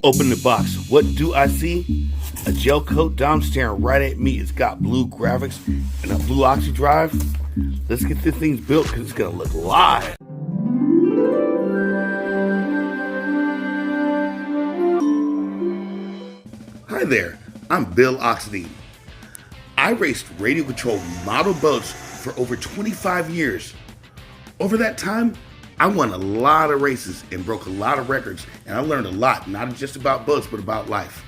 Open the box. What do I see? A Gelcoat Dom staring right at me. It's got blue graphics and a blue Oxy drive. Let's get this thing built because it's going to look live. Hi there, I'm Bill Oxidean. I raced radio controlled model boats for over 25 years. Over that time, I won a lot of races and broke a lot of records, and I learned a lot, not just about boats, but about life.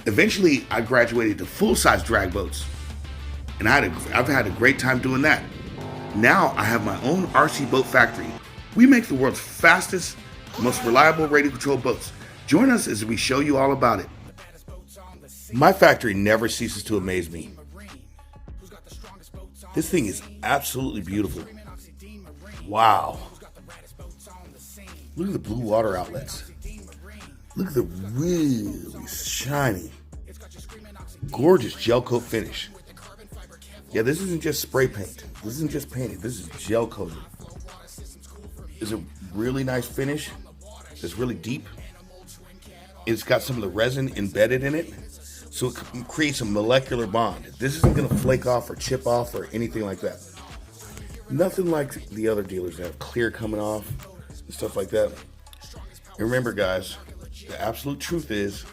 Eventually, I graduated to full-size drag boats, and I've had a great time doing that. Now, I have my own RC boat factory. We make the world's fastest, most reliable radio-controlled boats. Join us as we show you all about it. My factory never ceases to amaze me. This thing is absolutely beautiful. Wow. Look at the blue water outlets. Look at the really shiny, gorgeous gel coat finish. Yeah, this isn't just spray paint. This isn't just painted. This is gel coated. It's a really nice finish. It's really deep. It's got some of the resin embedded in it, so it creates a molecular bond. This isn't going to flake off or chip off or anything like that. Nothing like the other dealers that have clear coming off and stuff like that. And remember, guys, the absolute truth is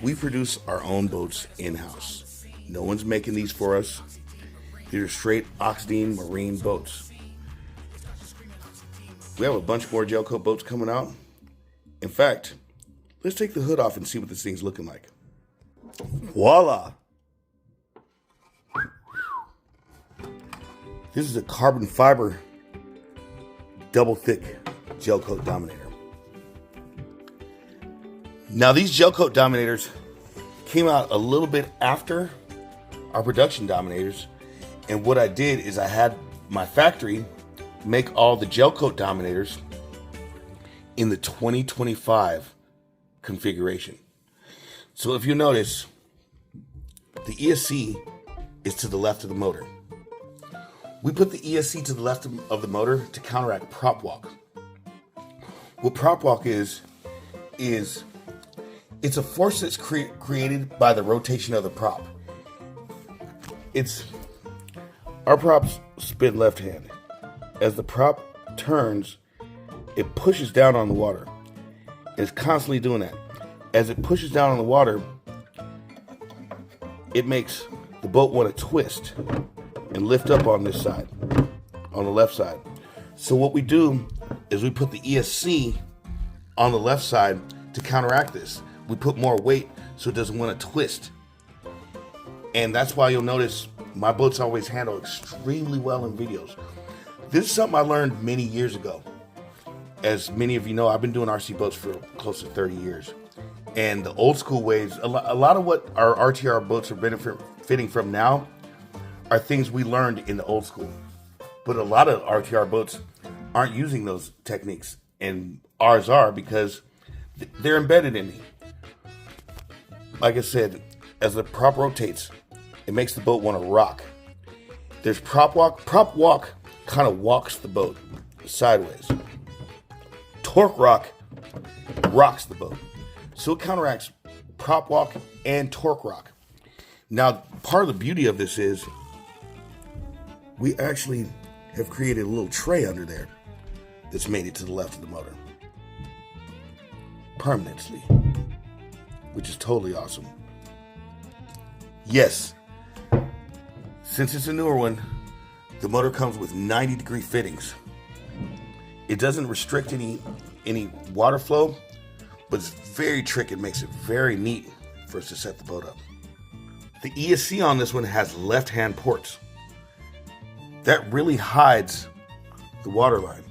we produce our own boats in-house. No one's making these for us. These are straight Oxidean Marine boats. We have a bunch more gel coat boats coming out. In fact, let's take the hood off and see what this thing's looking like. Voila! This is a carbon fiber double thick Gelcoat Dominator. Now these Gelcoat Dominators came out a little bit after our production Dominators, and what I did is I had my factory make all the Gelcoat Dominators in the 2025 configuration. So if you notice, the ESC is to the left of the motor. We put the ESC to the left of the motor to counteract prop walk. What prop walk is it's a force that's created by the rotation of the prop. Our props spin left hand. As the prop turns, it pushes down on the water. It's constantly doing that. As it pushes down on the water, it makes the boat want to twist and lift up on this side, on the left side. So what we do is we put the ESC on the left side to counteract this. We put more weight so it doesn't want to twist. And that's why you'll notice my boats always handle extremely well in videos. This is something I learned many years ago. As many of you know, I've been doing RC boats for close to 30 years. And the old school ways, a lot of what our RTR boats are benefiting from now are things we learned in the old school. But a lot of RTR boats aren't using those techniques, and ours are because they're embedded in me. Like I said, as the prop rotates, it makes the boat want to rock. There's prop walk. Prop walk kind of walks the boat sideways. Torque rock rocks the boat. So it counteracts prop walk and torque rock. Now, part of the beauty of this is we actually have created a little tray under there that's made it to the left of the motor permanently, which is totally awesome. Yes, since it's a newer one, the motor comes with 90-degree fittings. It doesn't restrict any water flow, but it's very tricky. It makes it very neat for us to set the boat up. The ESC on this one has left-hand ports. That really hides the water line.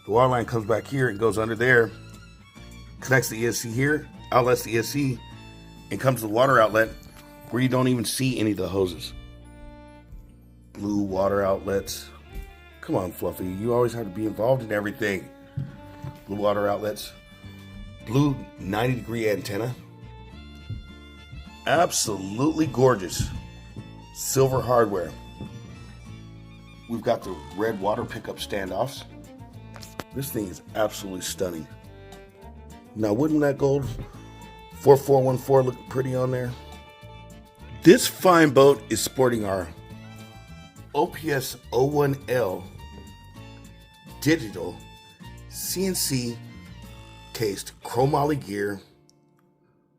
The water line comes back here and goes under there, connects the ESC here, outlets the ESC, and comes to the water outlet where you don't even see any of the hoses. Blue water outlets. Come on, Fluffy. You always have to be involved in everything. Blue water outlets. Blue 90-degree antenna. Absolutely gorgeous. Silver hardware. We've got the red water pickup standoffs. This thing is absolutely stunning. Now, wouldn't that gold 4414 look pretty on there. This fine boat is sporting our OPS 01L digital CNC cased chromoly gear,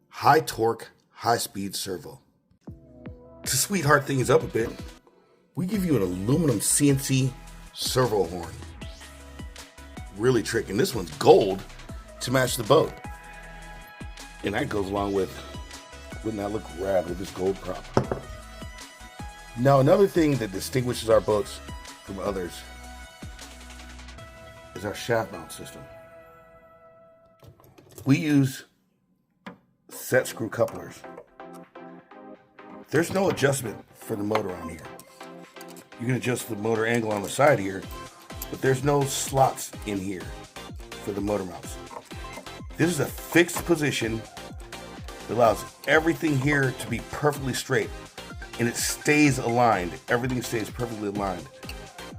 high torque, high speed servo. To sweetheart things up a bit, we give you an aluminum CNC servo horn. Really tricky. And this one's gold to match the boat. And that goes along with, wouldn't that look rad with this gold prop? Now, another thing that distinguishes our boats from others is our shaft mount system. We use set screw couplers. There's no adjustment for the motor on here. You can adjust the motor angle on the side here, but there's no slots in here for the motor mounts. This is a fixed position that allows everything here to be perfectly straight, and it stays aligned. Everything stays perfectly aligned.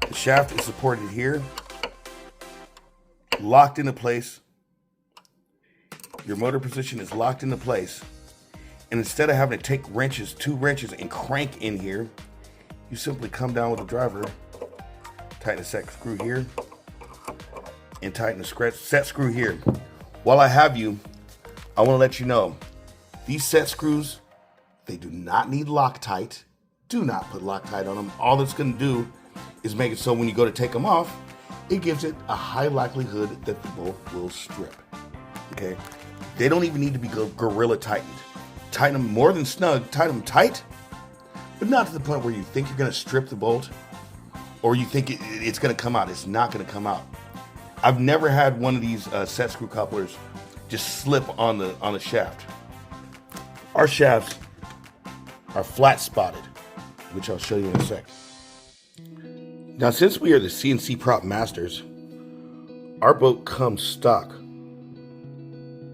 The shaft is supported here, locked into place. Your motor position is locked into place. And instead of having to take wrenches, 2 wrenches, and crank in here, you simply come down with the driver, tighten the set screw here, and tighten the set screw here. While I have you, I want to let you know, these set screws, they do not need Loctite. Do not put Loctite on them. All it's going to do is make it so when you go to take them off, it gives it a high likelihood that the bolt will strip. Okay? They don't even need to be gorilla tightened. Tighten them more than snug, tighten them tight, but not to the point where you think you're going to strip the bolt or you think it's going to come out. It's not going to come out. I've never had one of these set screw couplers just slip on the shaft. Our shafts are flat spotted, which I'll show you in a sec. Now, since we are the CNC prop masters, our boat comes stock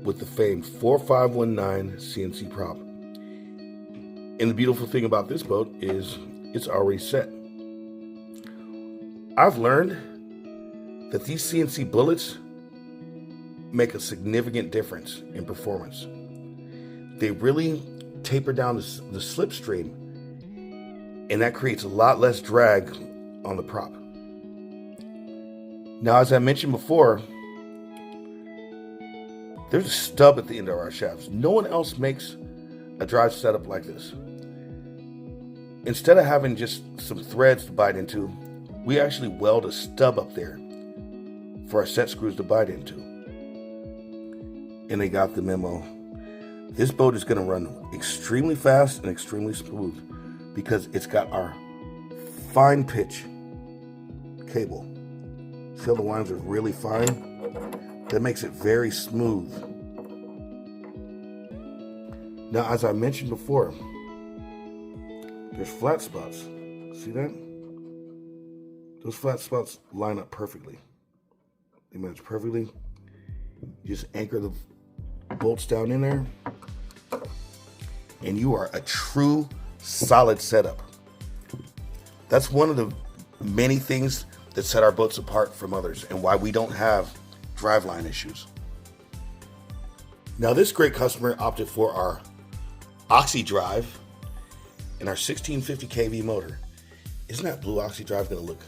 with the famed 4519 CNC prop. And the beautiful thing about this boat is it's already set. I've learned that these CNC bullets make a significant difference in performance. They really taper down the slipstream, and that creates a lot less drag on the prop. Now, as I mentioned before, there's a stub at the end of our shafts. No one else makes a drive setup like this. Instead of having just some threads to bite into, we actually weld a stub up there for our set screws to bite into. And they got the memo. This boat is going to run extremely fast and extremely smooth because it's got our fine pitch cable. See how the lines are really fine? That makes it very smooth. Now, as I mentioned before, there's flat spots. See that? Those flat spots line up perfectly. They match perfectly. You just anchor the bolts down in there, and you are a true solid setup. That's one of the many things that set our boats apart from others and why we don't have driveline issues. Now, this great customer opted for our Oxy drive and our 1650 kV motor. Isn't that blue Oxy drive going to look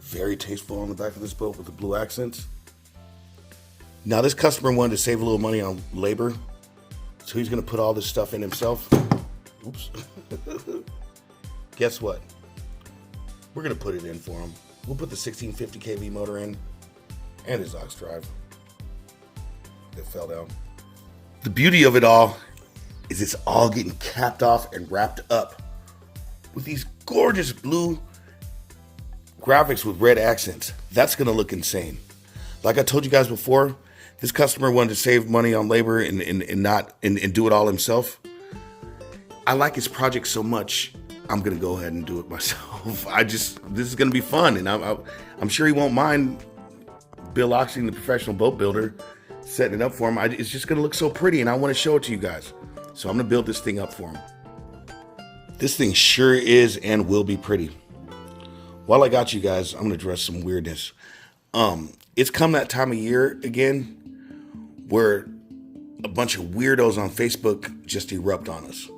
very tasteful on the back of this boat with the blue accents? Now, this customer wanted to save a little money on labor, so he's going to put all this stuff in himself. Oops. Guess what? We're going to put it in for him. We'll put the 1650 kV motor in and his Ox drive. It fell down. The beauty of it all is it's all getting capped off and wrapped up with these gorgeous blue graphics with red accents. That's going to look insane. Like I told you guys before, this customer wanted to save money on labor and do it all himself. I like his project so much, I'm going to go ahead and do it myself. This is going to be fun, and I'm sure he won't mind Bill Oxy, the professional boat builder, setting it up for him. It's just going to look so pretty, and I want to show it to you guys. So I'm going to build this thing up for him. This thing sure is and will be pretty. While I got you guys, I'm going to address some weirdness. It's come that time of year again where a bunch of weirdos on Facebook just erupt on us.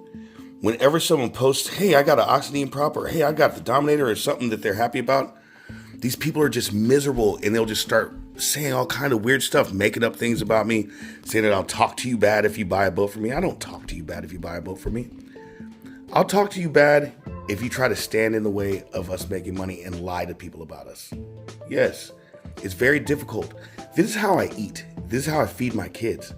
Whenever someone posts, hey, I got an Oxidean prop, or hey, I got the Dominator, or something that they're happy about, these people are just miserable, and they'll just start saying all kind of weird stuff, making up things about me, saying that I'll talk to you bad if you buy a boat from me. I don't talk to you bad if you buy a boat from me. I'll talk to you bad if you try to stand in the way of us making money and lie to people about us. Yes, it's very difficult. This is how I eat. This is how I feed my kids.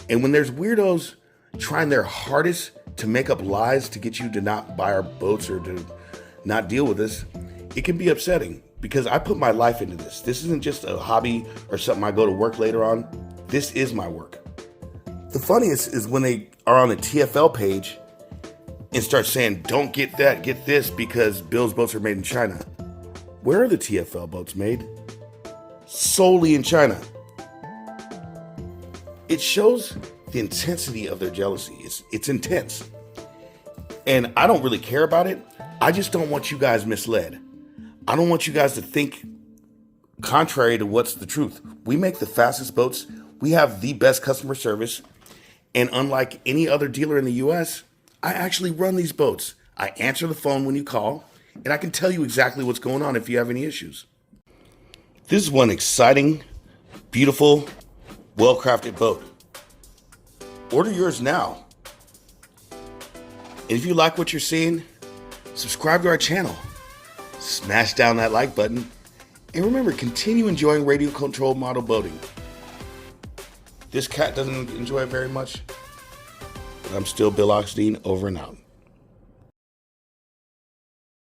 And when there's weirdos trying their hardest to make up lies to get you to not buy our boats or to not deal with us, it can be upsetting because I put my life into this. This isn't just a hobby or something I go to work later on. This is my work. The funniest is when they are on the TFL page and start saying, don't get that, get this, because Bill's boats are made in China. Where are the TFL boats made? Solely in China. It shows the intensity of their jealousy. It's intense. And I don't really care about it. I just don't want you guys misled. I don't want you guys to think contrary to what's the truth. We make the fastest boats. We have the best customer service. And unlike any other dealer in the US, I actually run these boats. I answer the phone when you call, and I can tell you exactly what's going on if you have any issues. This is one exciting, beautiful, well-crafted boat. Order yours now. And if you like what you're seeing, subscribe to our channel. Smash down that like button. And remember, continue enjoying radio-controlled model boating. This cat doesn't enjoy it very much. I'm still Bill Oxidean, over and out.